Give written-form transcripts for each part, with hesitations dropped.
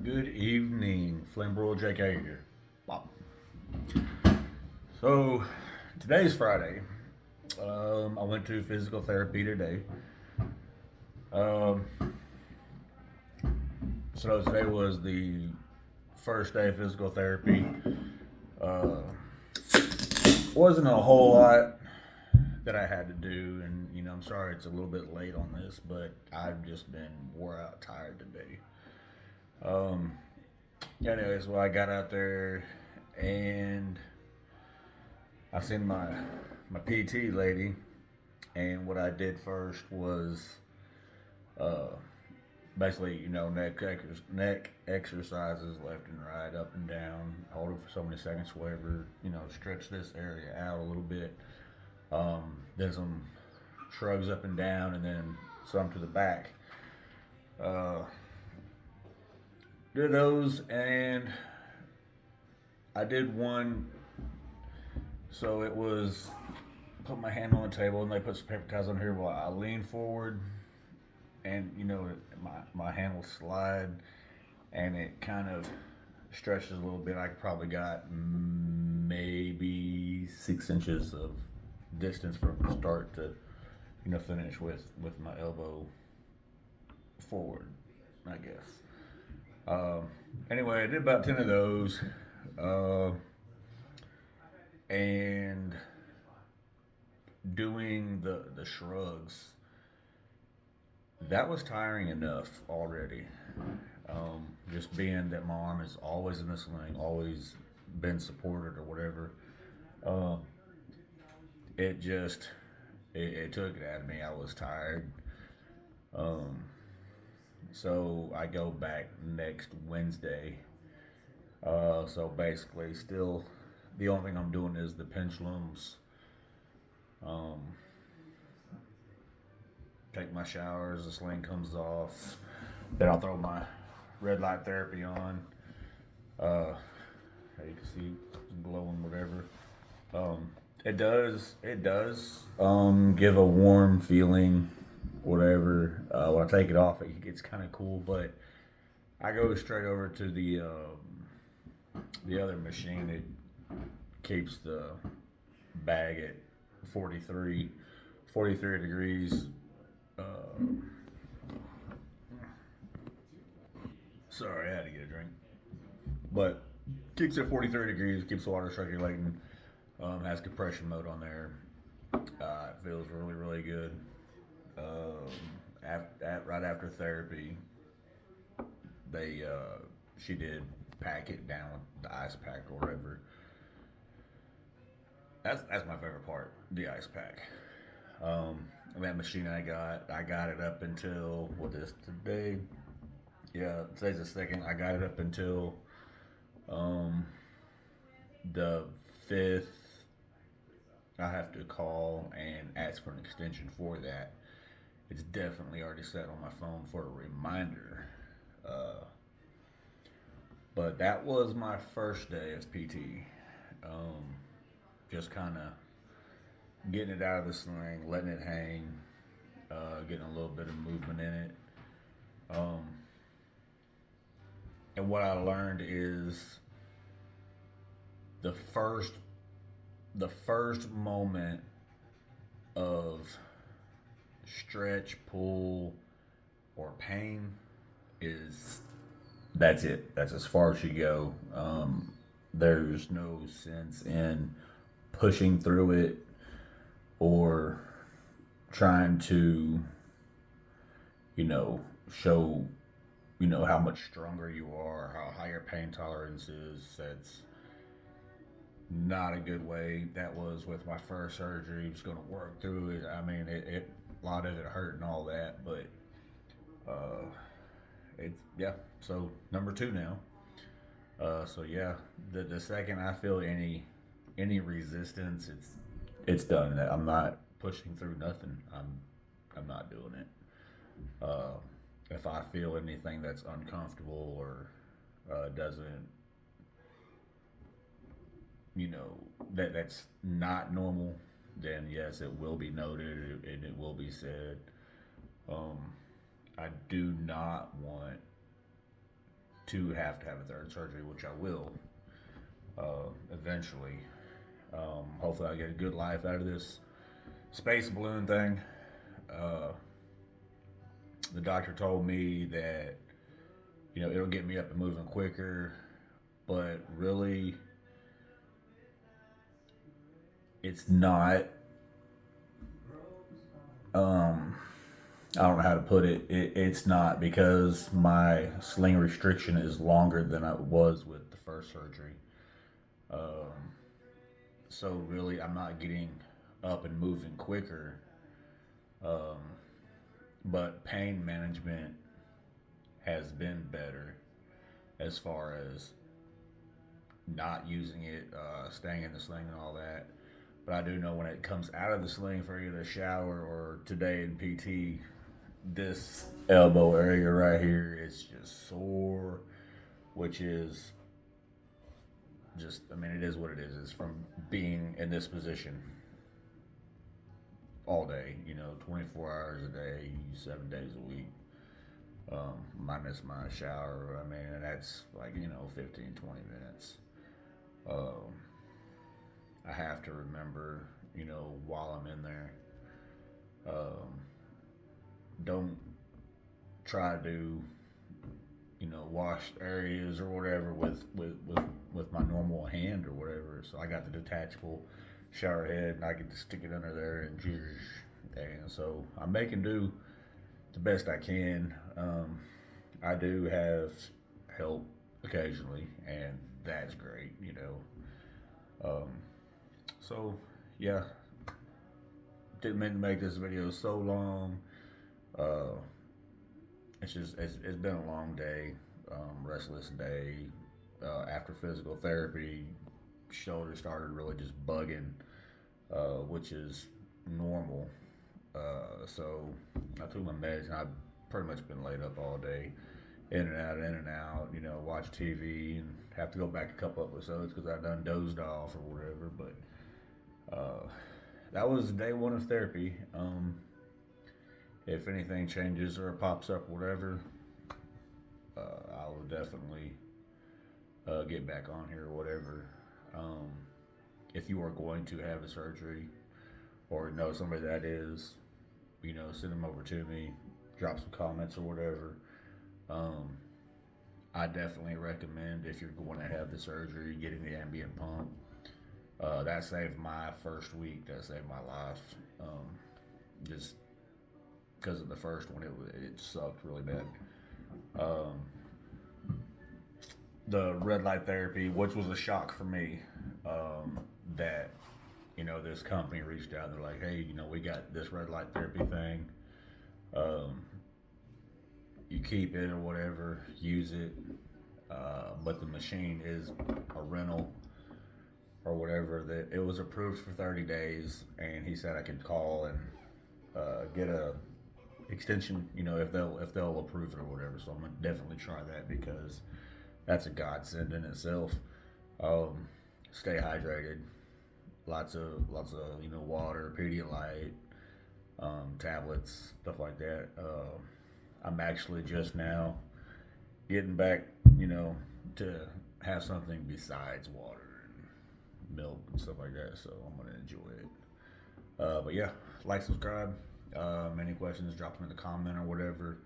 Good evening, Flambroil JK here. Bob. So, today's Friday. I went to physical therapy today. Um, so today was the first day of physical therapy. Uh, wasn't a whole lot that I had to do, and I'm sorry it's a little bit late on this, but I've just been wore out, tired today. Um, Anyways, well, I got out there and I seen my PT lady, and what I did first was uh, basically neck exercises left and right, up and down, hold it for so many seconds, whatever, stretch this area out a little bit. Then some shrugs up and down, and then some to the back. Uh, did those, and I did one. So it was put my hand on the table, and they put some paper towels on here while I lean forward, and my hand will slide, and it kind of stretches a little bit. I probably got maybe 6 inches of distance from start to finish with my elbow forward, I guess. Anyway, I did about 10 of those, uh, and doing the shrugs, that was tiring enough already. Just being that my arm is always in the sling, always been supported or whatever. Um, it just it took it out of me. I was tired. Um, so I go back next Wednesday. So basically, still the only thing I'm doing is the pendulums. Um, take my showers, the sling comes off. Then I'll throw my red light therapy on. Uh, you can see glowing, whatever. Um, it does give a warm feeling, whatever. When I take it off, it gets kind of cool. But I go straight over to the other machine. It keeps the bag at 43, 43 degrees. Uh, Sorry, I had to get a drink. But keeps it 43 degrees, keeps the water circulating. Has compression mode on there. It feels really, really good. Right after therapy, they she did pack it down with the ice pack or whatever. That's my favorite part, the ice pack. That machine I got it up until what is today? Yeah, today's the second. I got it up until um, the fifth. I have to call and ask for an extension for that. It's definitely already set on my phone for a reminder. Uh, but that was my first day as PT. Um, just kind of getting it out of the sling, letting it hang, getting a little bit of movement in it. Um, and what I learned is the first the first moment of stretch, pull, or pain is that's it. That's as far as you go. There's no sense in pushing through it or trying to, you know, show, how much stronger you are, how high your pain tolerance is. That's not a good way. That was with my first surgery. Just going to work through it. I mean, a lot of it hurt and all that, but uh, it's yeah. So number two now. So yeah, the second I feel any resistance, it's done. I'm not pushing through nothing. I'm not doing it. Uh, if I feel anything that's uncomfortable or doesn't, that's not normal, then yes, it will be noted and it will be said. Um, I do not want to have a third surgery, which I will eventually. Hopefully, I get a good life out of this space balloon thing. Uh, the doctor told me that it'll get me up and moving quicker, but really, it's not. Um, I don't know how to put it. It's not because my sling restriction is longer than it was with the first surgery. Um, so really, I'm not getting up and moving quicker. Um, but pain management has been better as far as not using it, staying in the sling and all that. But I do know when it comes out of the sling for either a shower or today in PT, this elbow area right here is just sore, which is just, I mean, it is what it is. It's from being in this position all day, 24 hours a day, 7 days a week, minus my shower. I mean, and that's like, 15, 20 minutes. Um, I have to remember, while I'm in there, um, don't try to, wash areas or whatever with my normal hand or whatever. So I got the detachable shower head and I get to stick it under there and so I'm making do the best I can. I do have help occasionally, and that's great. Um, so yeah, didn't mean to make this video so long. Uh, it's been a long day, restless day. After physical therapy, shoulder started really just bugging, which is normal. So I took my meds, and I've pretty much been laid up all day, in and out, in and out. Watch TV and have to go back a couple episodes because I done dozed off or whatever. But that was day one of therapy. If anything changes or pops up, or whatever, I will definitely get back on here or whatever. Um, if you are going to have a surgery or know somebody that is, send them over to me, drop some comments or whatever. Um, I definitely recommend, if you're going to have the surgery, getting the ambient pump. That saved my first week. That saved my life. Just because of the first one, it sucked really bad. Um, the red light therapy, which was a shock for me, that this company reached out. They're like, hey, we got this red light therapy thing. Um, you keep it or whatever, use it, but the machine is a rental or whatever. That it was approved for 30 days, and he said I could call and get a extension, if they'll approve it or whatever. So I'm gonna definitely try that because that's a godsend in itself. Stay hydrated, lots of water, Pedialyte, tablets, stuff like that. I'm actually just now getting back, to have something besides water and milk and stuff like that. So I'm gonna enjoy it. But yeah, like, subscribe. Any questions, drop them in the comment or whatever.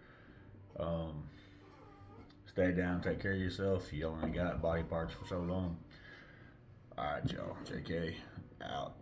Stay down, take care of yourself. You only got body parts for so long. All right, y'all. JK out.